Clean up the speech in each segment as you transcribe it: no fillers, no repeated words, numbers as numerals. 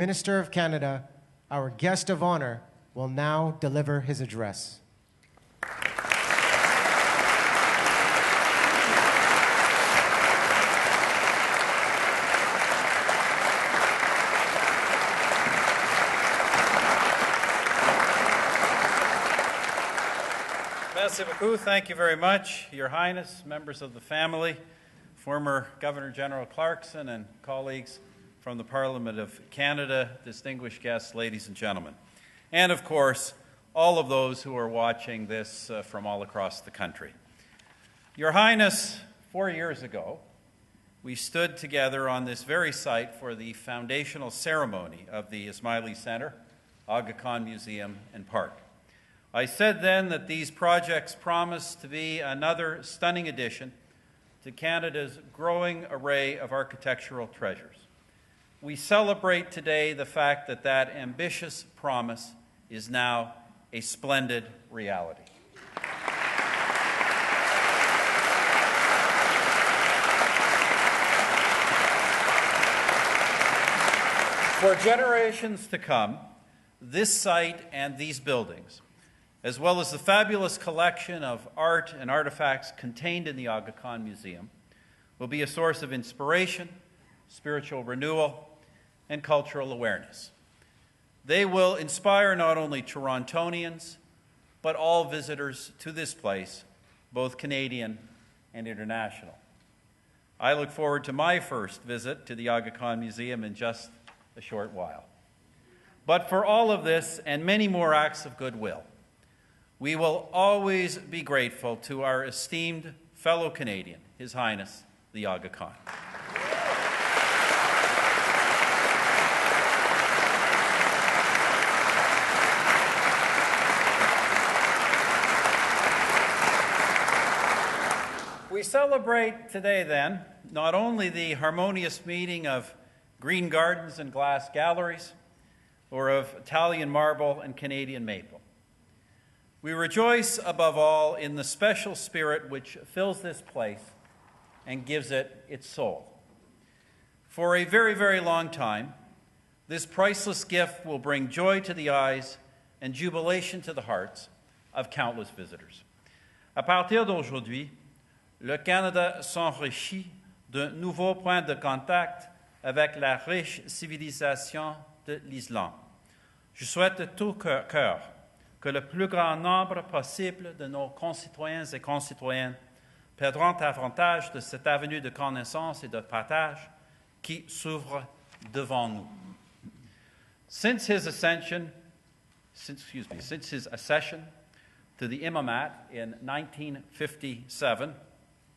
Minister of Canada, our guest of honor, will now deliver his address. Merci beaucoup. Thank you very much, Your Highness, members of the family, former Governor General Clarkson, and colleagues from the Parliament of Canada, distinguished guests, ladies and gentlemen, and of course, all of those who are watching this from all across the country. Your Highness, 4 years ago, we stood together on this very site for the foundational ceremony of the Ismaili Center, Aga Khan Museum and Park. I said then that these projects promise to be another stunning addition to Canada's growing array of architectural treasures. We celebrate today the fact that that ambitious promise is now a splendid reality. For generations to come, this site and these buildings, as well as the fabulous collection of art and artifacts contained in the Aga Khan Museum, will be a source of inspiration, spiritual renewal, and cultural awareness. They will inspire not only Torontonians, but all visitors to this place, both Canadian and international. I look forward to my first visit to the Aga Khan Museum in just a short while. But for all of this and many more acts of goodwill, we will always be grateful to our esteemed fellow Canadian, His Highness, the Aga Khan. We celebrate today, then, not only the harmonious meeting of green gardens and glass galleries, or of Italian marble and Canadian maple. We rejoice, above all, in the special spirit which fills this place and gives it its soul. For a very, very long time, this priceless gift will bring joy to the eyes and jubilation to the hearts of countless visitors. À partir d'aujourd'hui, le Canada s'enrichit d'un nouveau point de contact avec la riche civilisation de l'Islande. Je souhaite de tout cœur que le plus grand nombre possible de nos concitoyens et concitoyennes perdront avantage de cette avenue de connaissance et de partage qui s'ouvre devant nous. Since his accession to the imamate in 1957,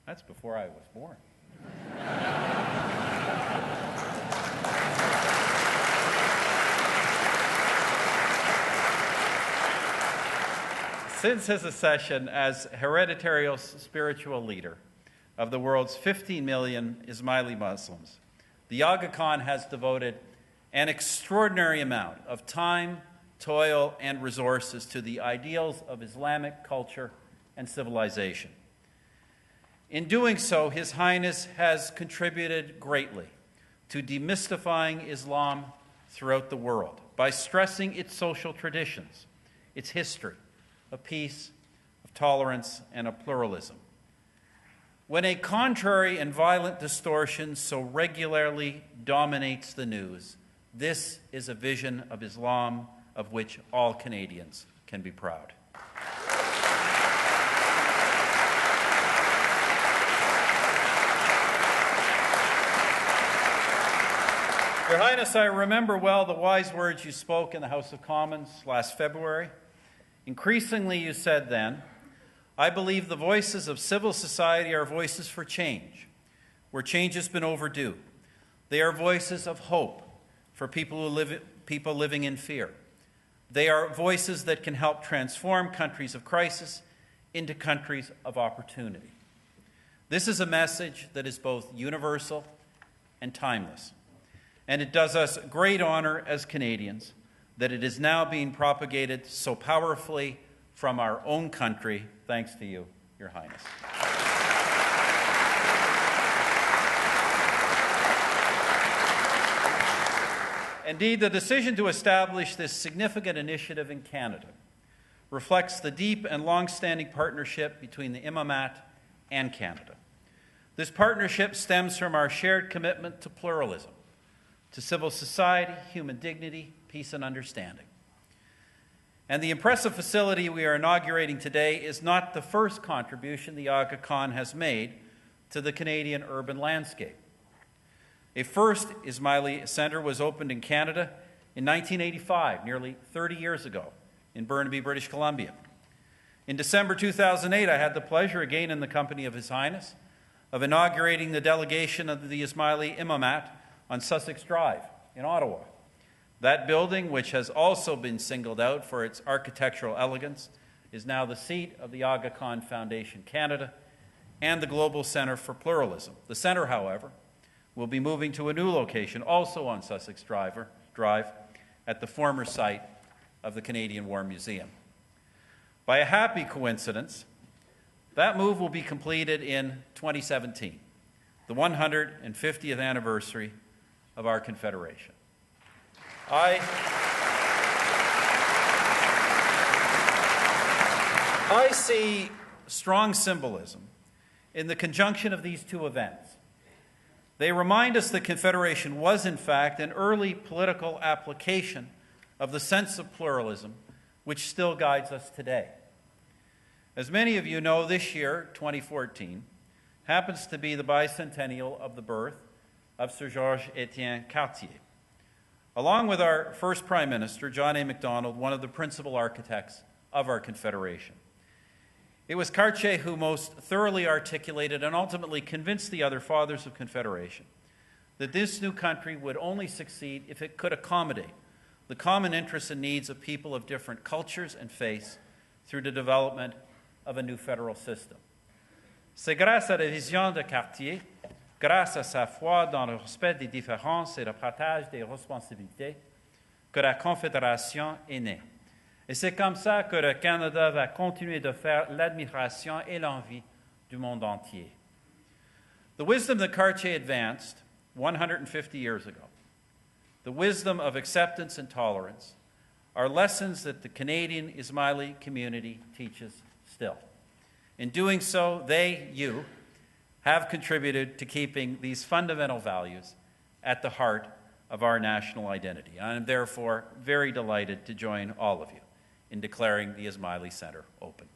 that's before I was born. Since his accession as hereditary spiritual leader of the world's 15 million Ismaili Muslims, the Aga Khan has devoted an extraordinary amount of time, toil, and resources to the ideals of Islamic culture and civilization. In doing so, His Highness has contributed greatly to demystifying Islam throughout the world by stressing its social traditions, its history of peace, of tolerance, and of pluralism. When a contrary and violent distortion so regularly dominates the news, this is a vision of Islam of which all Canadians can be proud. Your Highness, I remember well the wise words you spoke in the House of Commons last February. Increasingly, you said then, I believe the voices of civil society are voices for change, where change has been overdue. They are voices of hope for people living in fear. They are voices that can help transform countries of crisis into countries of opportunity. This is a message that is both universal and timeless. And it does us great honor as Canadians that it is now being propagated so powerfully from our own country, thanks to you, Your Highness. Indeed, the decision to establish this significant initiative in Canada reflects the deep and long-standing partnership between the Imamat and Canada. This partnership stems from our shared commitment to pluralism, to civil society, human dignity, peace, and understanding. And the impressive facility we are inaugurating today is not the first contribution the Aga Khan has made to the Canadian urban landscape. A first Ismaili Centre was opened in Canada in 1985, nearly 30 years ago, in Burnaby, British Columbia. In December 2008, I had the pleasure, again in the company of His Highness, of inaugurating the delegation of the Ismaili Imamat on Sussex Drive in Ottawa. That building, which has also been singled out for its architectural elegance, is now the seat of the Aga Khan Foundation Canada and the Global Centre for Pluralism. The centre, however, will be moving to a new location, also on Sussex Drive, at the former site of the Canadian War Museum. By a happy coincidence, that move will be completed in 2017, the 150th anniversary of our Confederation. I see strong symbolism in the conjunction of these two events. They remind us that Confederation was, in fact, an early political application of the sense of pluralism which still guides us today. As many of you know, this year, 2014, happens to be the bicentennial of the birth of Sir Georges-Étienne Cartier. Along with our first Prime Minister, John A. Macdonald, one of the principal architects of our Confederation. It was Cartier who most thoroughly articulated and ultimately convinced the other fathers of Confederation that this new country would only succeed if it could accommodate the common interests and needs of people of different cultures and faiths through the development of a new federal system. C'est grâce à la vision de Cartier, grâce à sa foi dans le respect des différences et le partage des responsabilités, que la Confédération est née. Et c'est comme ça que le Canada va continuer de faire l'admiration et l'envie du monde entier. The wisdom that Cartier advanced 150 years ago, the wisdom of acceptance and tolerance, are lessons that the Canadian Ismaili community teaches still. In doing so, you, have contributed to keeping these fundamental values at the heart of our national identity. I am therefore very delighted to join all of you in declaring the Ismaili Centre open.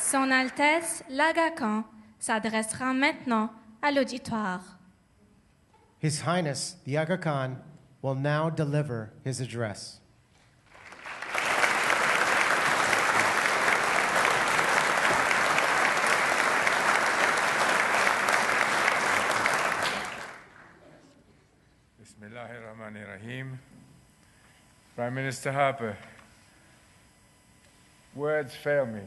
Son Altesse l'Aga Khan s'adressera maintenant à l'auditoire. His Highness, the Aga Khan, will now deliver his address. Bismillahirrahmanirrahim. Prime Minister Harper, words fail me,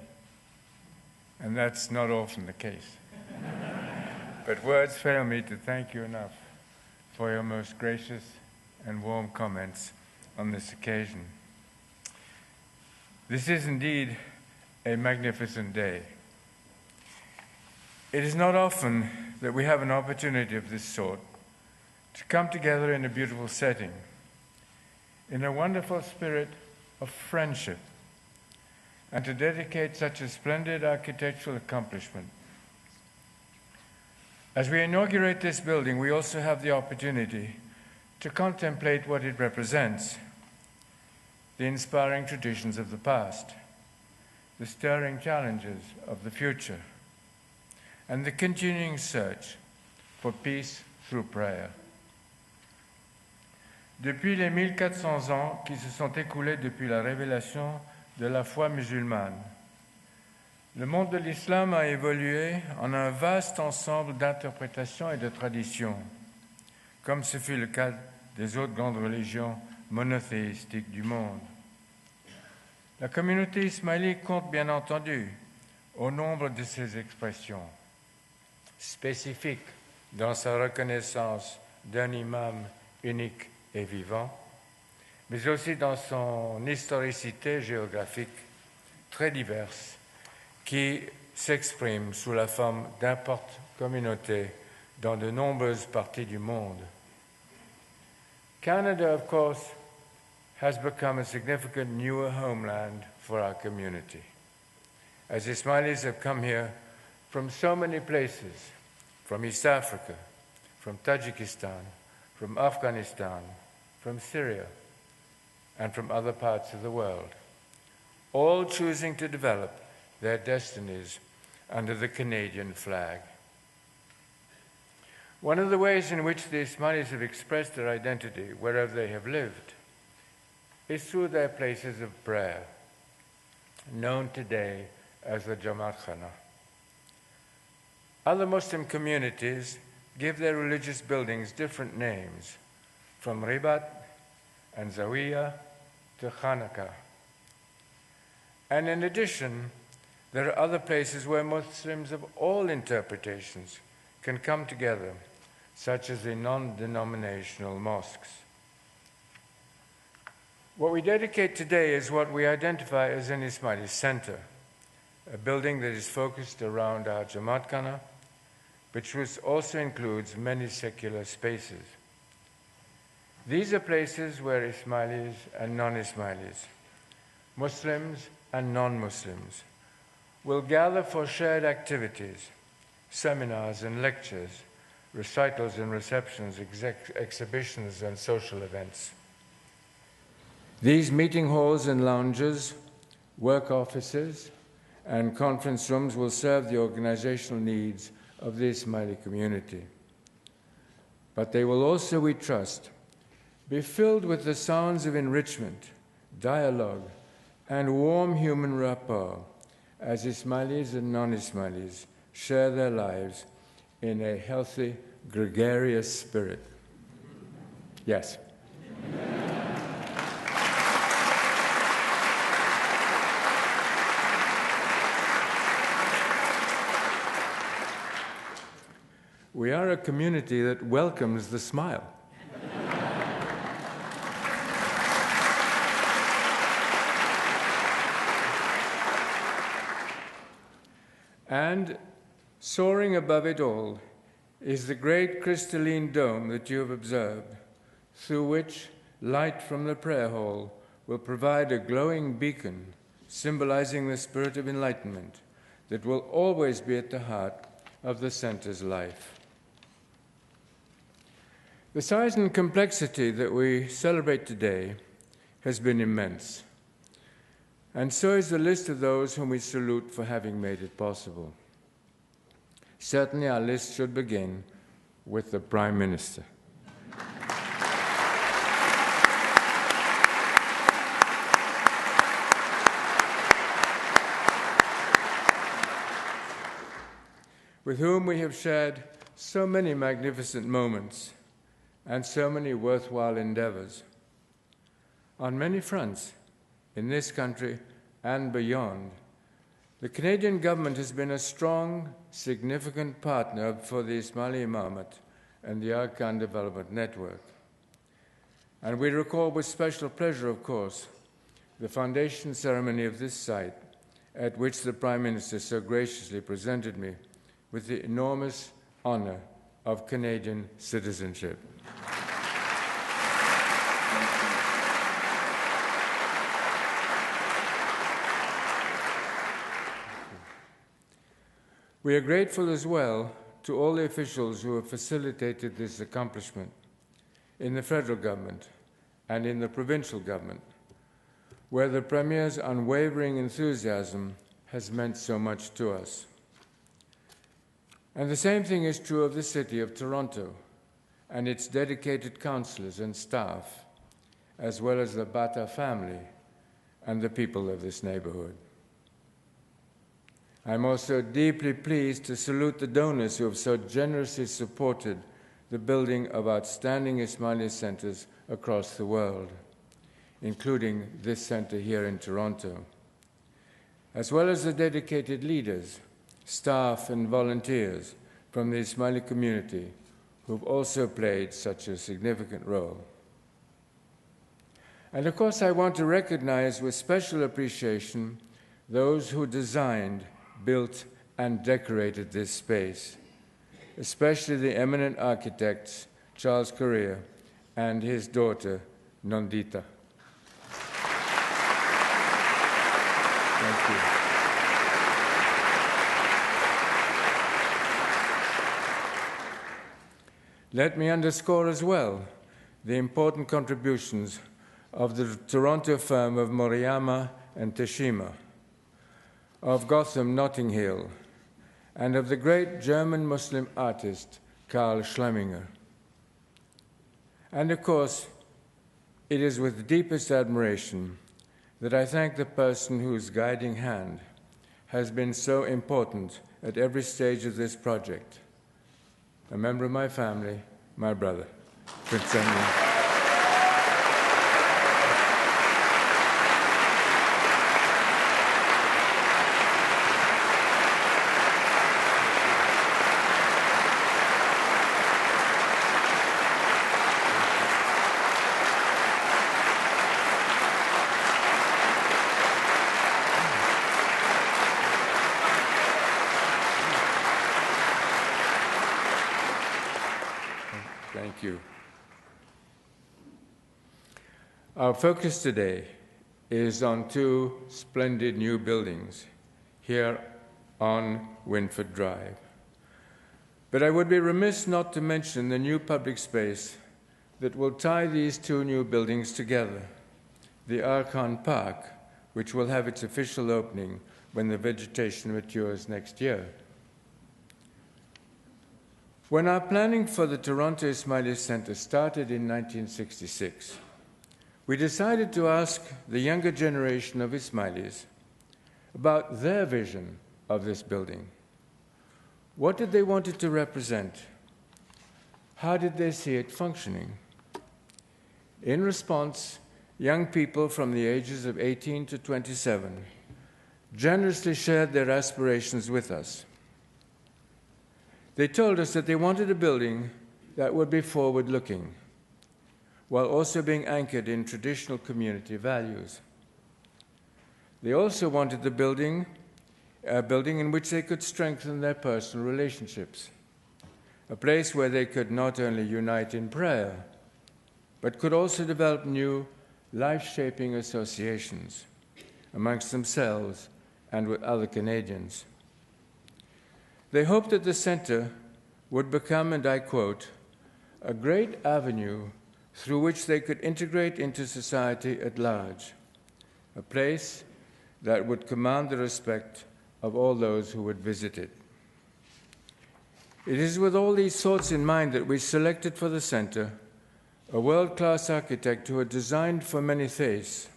and that's not often the case. But words fail me to thank you enough for your most gracious and warm comments on this occasion. This is indeed a magnificent day. It is not often that we have an opportunity of this sort to come together in a beautiful setting, in a wonderful spirit of friendship, and to dedicate such a splendid architectural accomplishment. As we inaugurate this building, we also have the opportunity to contemplate what it represents, the inspiring traditions of the past, the stirring challenges of the future, and the continuing search for peace through prayer. Depuis les 1400 ans qui se sont écoulés depuis la révélation de la foi musulmane, le monde de l'islam a évolué en un vaste ensemble d'interprétations et de traditions, comme ce fut le cas des autres grandes religions monothéistiques du monde. La communauté ismailique compte bien entendu au nombre de ces expressions spécifiques dans sa reconnaissance d'un imam unique et vivant, mais aussi dans son historicité géographique très diverse qui s'exprime sous la forme d'importantes communautés dans de nombreuses parties du monde. Canada, of course, has become a significant newer homeland for our community, as Ismailis have come here from so many places, from East Africa, from Tajikistan, from Afghanistan, from Syria, and from other parts of the world, all choosing to develop their destinies under the Canadian flag. One of the ways in which the Ismailis have expressed their identity wherever they have lived is through their places of prayer, known today as the Jamaat Khana. Other Muslim communities give their religious buildings different names, from Ribat and Zawiya to Khanaka. And in addition, there are other places where Muslims of all interpretations can come together, such as the non-denominational mosques. What we dedicate today is what we identify as an Ismaili center, a building that is focused around our Jamaat Khana, which also includes many secular spaces. These are places where Ismailis and non-Ismailis, Muslims and non-Muslims, will gather for shared activities, seminars and lectures, recitals and receptions, exhibitions and social events. These meeting halls and lounges, work offices, and conference rooms will serve the organizational needs of the Ismaili community. But they will also, we trust, be filled with the sounds of enrichment, dialogue, and warm human rapport as Ismailis and non-Ismailis share their lives in a healthy, gregarious spirit. Yes. We are a community that welcomes the smile. And soaring above it all is the great crystalline dome that you have observed, through which light from the prayer hall will provide a glowing beacon symbolizing the spirit of enlightenment that will always be at the heart of the center's life. The size and complexity that we celebrate today has been immense, and so is the list of those whom we salute for having made it possible. Certainly our list should begin with the Prime Minister. With whom we have shared so many magnificent moments and so many worthwhile endeavors. On many fronts, in this country and beyond, the Canadian government has been a strong, significant partner for the Ismaili Imamate and the Aga Khan Development Network. And we recall with special pleasure, of course, the foundation ceremony of this site, at which the Prime Minister so graciously presented me with the enormous honor of Canadian citizenship. We are grateful as well to all the officials who have facilitated this accomplishment in the federal government and in the provincial government, where the Premier's unwavering enthusiasm has meant so much to us. And the same thing is true of the City of Toronto and its dedicated councillors and staff, as well as the Bata family and the people of this neighborhood. I'm also deeply pleased to salute the donors who have so generously supported the building of outstanding Ismaili centers across the world, including this center here in Toronto, as well as the dedicated leaders, staff, and volunteers from the Ismaili community who've also played such a significant role. And of course, I want to recognize with special appreciation those who designed, built, and decorated this space, especially the eminent architects Charles Correa and his daughter, Nandita. Thank you. Let me underscore as well the important contributions of the Toronto firm of Moriyama and Teshima, of Gotham Notting Hill, and of the great German Muslim artist Karl Schlemminger. And of course, it is with the deepest admiration that I thank the person whose guiding hand has been so important at every stage of this project, a member of my family, my brother, Prince Henry. Thank you. Our focus today is on two splendid new buildings here on Wynford Drive. But I would be remiss not to mention the new public space that will tie these two new buildings together, the Agakhan Park, which will have its official opening when the vegetation matures next year. When our planning for the Toronto Ismaili Center started in 1966, we decided to ask the younger generation of Ismailis about their vision of this building. What did they want it to represent? How did they see it functioning? In response, young people from the ages of 18 to 27 generously shared their aspirations with us. They told us that they wanted a building that would be forward-looking, while also being anchored in traditional community values. They also wanted a building in which they could strengthen their personal relationships, a place where they could not only unite in prayer, but could also develop new life-shaping associations amongst themselves and with other Canadians. They hoped that the center would become, and I quote, a great avenue through which they could integrate into society at large, a place that would command the respect of all those who would visit it. It is with all these thoughts in mind that we selected for the center a world-class architect who had designed for many faiths,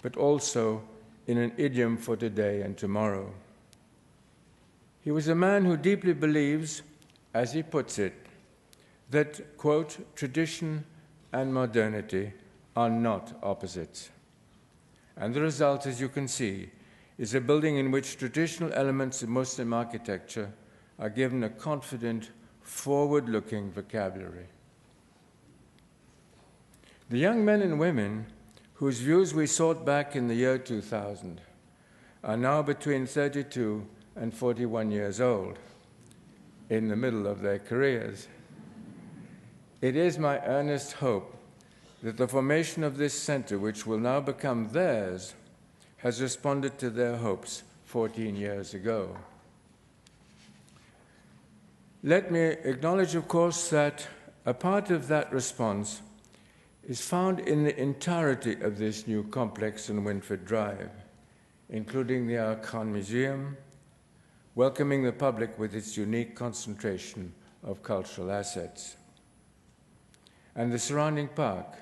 but also in an idiom for today and tomorrow. He was a man who deeply believes, as he puts it, that, quote, tradition and modernity are not opposites. And the result, as you can see, is a building in which traditional elements of Muslim architecture are given a confident, forward-looking vocabulary. The young men and women whose views we sought back in the year 2000 are now between 32 and 41 years old, in the middle of their careers. It is my earnest hope that the formation of this center, which will now become theirs, has responded to their hopes 14 years ago. Let me acknowledge, of course, that a part of that response is found in the entirety of this new complex on Wynford Drive, including the Aga Khan Museum, welcoming the public with its unique concentration of cultural assets, and the surrounding park,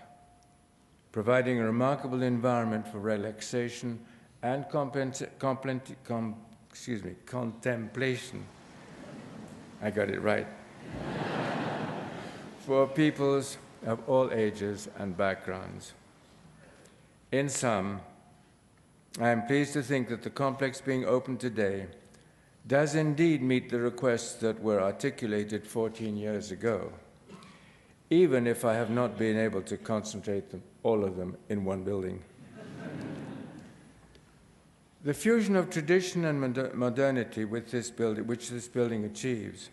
providing a remarkable environment for relaxation and contemplation. I got it right. For peoples of all ages and backgrounds. In sum, I am pleased to think that the complex being opened today does indeed meet the requests that were articulated 14 years ago, even if I have not been able to concentrate all of them in one building. The fusion of tradition and modernity which this building achieves,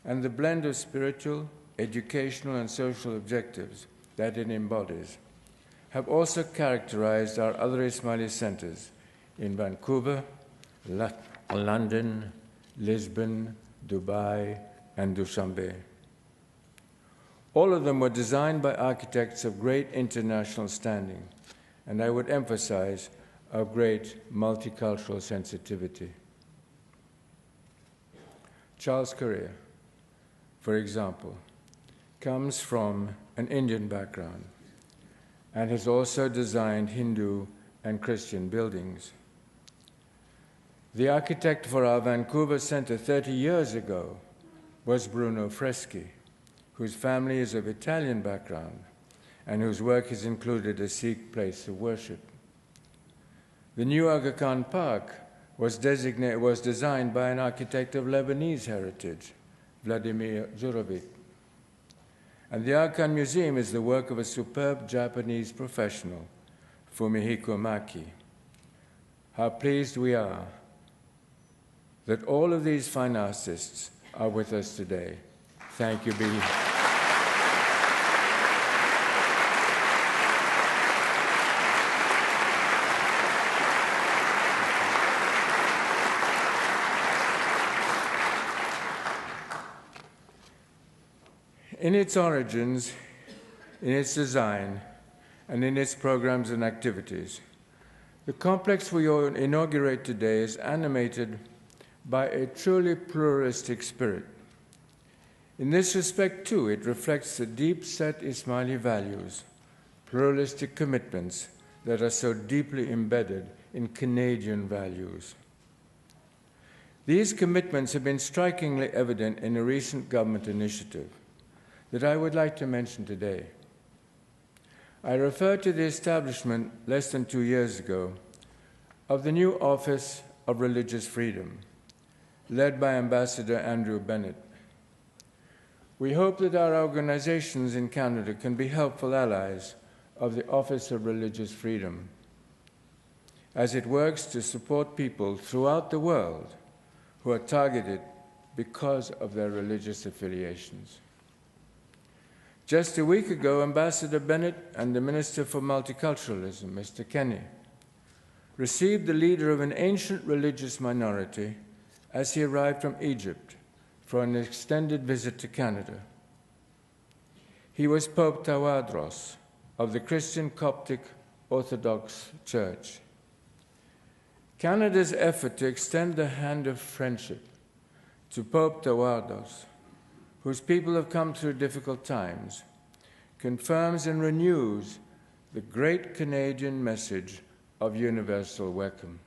and the blend of spiritual, educational, and social objectives that it embodies, have also characterized our other Ismaili centers in Vancouver, London, Lisbon, Dubai, and Dushanbe. All of them were designed by architects of great international standing, and I would emphasize of great multicultural sensitivity. Charles Correa, for example, comes from an Indian background and has also designed Hindu and Christian buildings. The architect for our Vancouver Center 30 years ago was Bruno Freschi, whose family is of Italian background and whose work has included a Sikh place of worship. The new Aga Khan Park was designed by an architect of Lebanese heritage, Vladimir Zurovic. And the Aga Khan Museum is the work of a superb Japanese professional, Fumihiko Maki. How pleased we are that all of these fine artists are with us today. Thank you, Billy. In its origins, in its design, and in its programs and activities, the complex we inaugurate today is animated by a truly pluralistic spirit. In this respect, too, it reflects the deep-set Ismaili values, pluralistic commitments that are so deeply embedded in Canadian values. These commitments have been strikingly evident in a recent government initiative that I would like to mention today. I refer to the establishment less than 2 years ago of the new Office of Religious Freedom, led by Ambassador Andrew Bennett. We hope that our organizations in Canada can be helpful allies of the Office of Religious Freedom as it works to support people throughout the world who are targeted because of their religious affiliations. Just a week ago, Ambassador Bennett and the Minister for Multiculturalism, Mr. Kenny, received the leader of an ancient religious minority as he arrived from Egypt for an extended visit to Canada. He was Pope Tawadros of the Christian Coptic Orthodox Church. Canada's effort to extend the hand of friendship to Pope Tawadros, whose people have come through difficult times, confirms and renews the great Canadian message of universal welcome.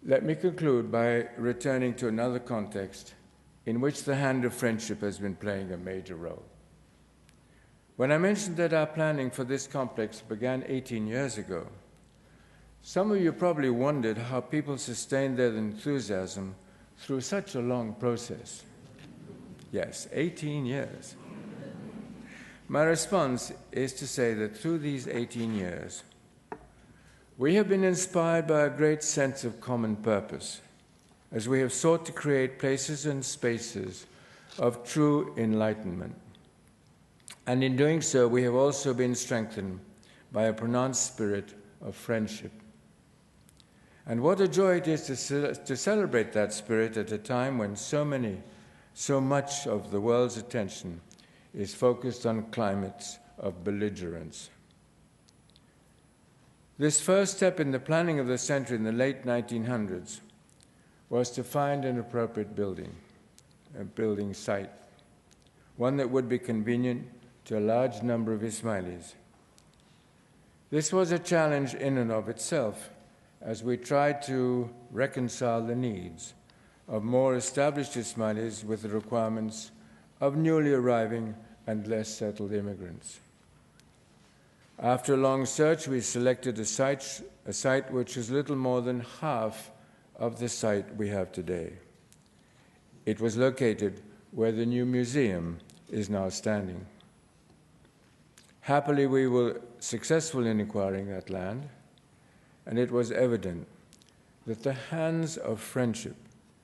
Let me conclude by returning to another context in which the hand of friendship has been playing a major role. When I mentioned that our planning for this complex began 18 years ago, some of you probably wondered how people sustained their enthusiasm through such a long process. Yes, 18 years. My response is to say that through these 18 years, we have been inspired by a great sense of common purpose as we have sought to create places and spaces of true enlightenment. And in doing so, we have also been strengthened by a pronounced spirit of friendship. And what a joy it is to celebrate that spirit at a time when so much of the world's attention is focused on climates of belligerence. This first step in the planning of the center in the late 1900s was to find an appropriate a building site, one that would be convenient to a large number of Ismailis. This was a challenge in and of itself, as we tried to reconcile the needs of more established Ismailis with the requirements of newly arriving and less settled immigrants. After a long search, we selected a site which is little more than half of the site we have today. It was located where the new museum is now standing. Happily, we were successful in acquiring that land, and it was evident that the hands of friendship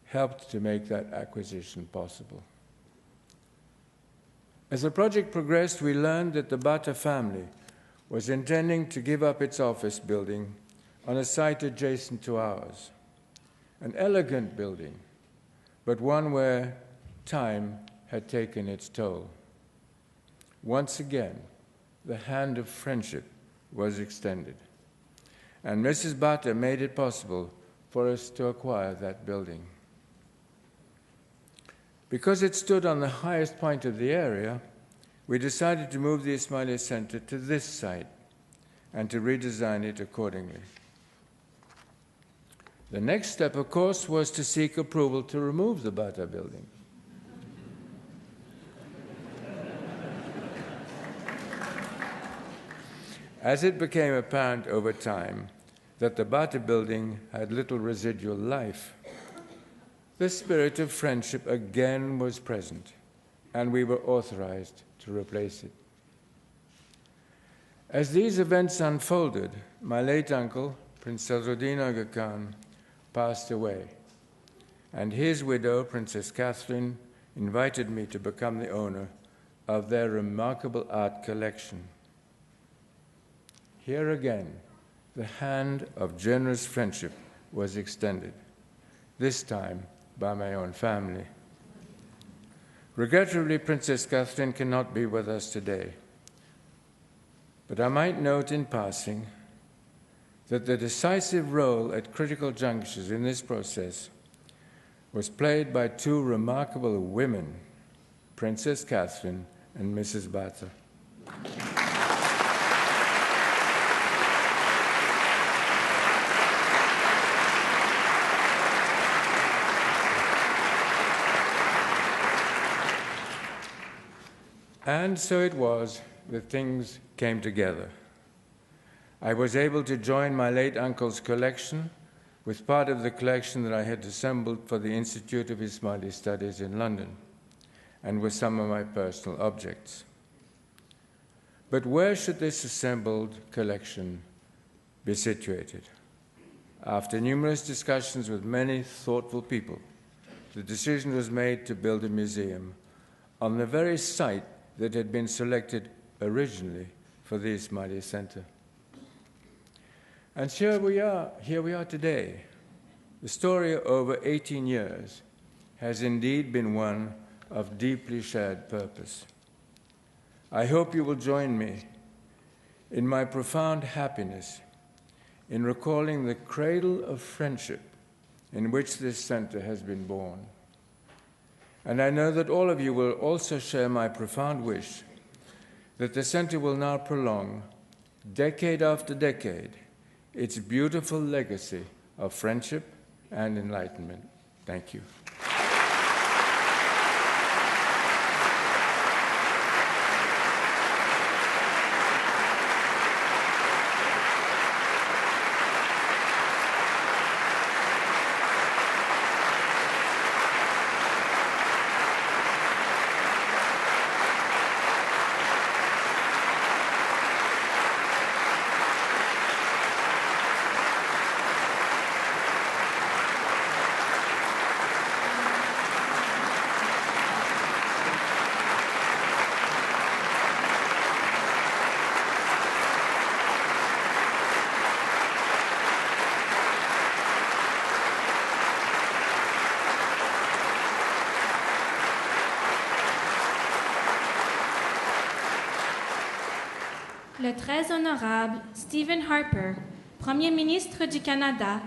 helped to make that acquisition possible. As the project progressed, we learned that the Bata family was intending to give up its office building on a site adjacent to ours, an elegant building, but one where time had taken its toll. Once again, the hand of friendship was extended, and Mrs. Bata made it possible for us to acquire that building. Because it stood on the highest point of the area, we decided to move the Ismaili Center to this site and to redesign it accordingly. The next step, of course, was to seek approval to remove the Bata building. As it became apparent over time that the Bata building had little residual life, the spirit of friendship again was present, and we were authorized to replace it. As these events unfolded, my late uncle, Prince Salzuddin Aga Khan, passed away, and his widow, Princess Catherine, invited me to become the owner of their remarkable art collection. Here again, the hand of generous friendship was extended, this time by my own family. Regrettably, Princess Catherine cannot be with us today, but I might note in passing that the decisive role at critical junctures in this process was played by two remarkable women, Princess Catherine and Mrs. Bata. And so it was that things came together. I was able to join my late uncle's collection with part of the collection that I had assembled for the Institute of Ismaili Studies in London, and with some of my personal objects. But where should this assembled collection be situated? After numerous discussions with many thoughtful people, the decision was made to build a museum on the very site that had been selected originally for the Ismaili Center. And here we are today. The story over 18 years has indeed been one of deeply shared purpose. I hope you will join me in my profound happiness in recalling the cradle of friendship in which this center has been born. And I know that all of you will also share my profound wish that the center will now prolong, decade after decade, its beautiful legacy of friendship and enlightenment. Thank you. Le très honorable Stephen Harper, Premier ministre du Canada,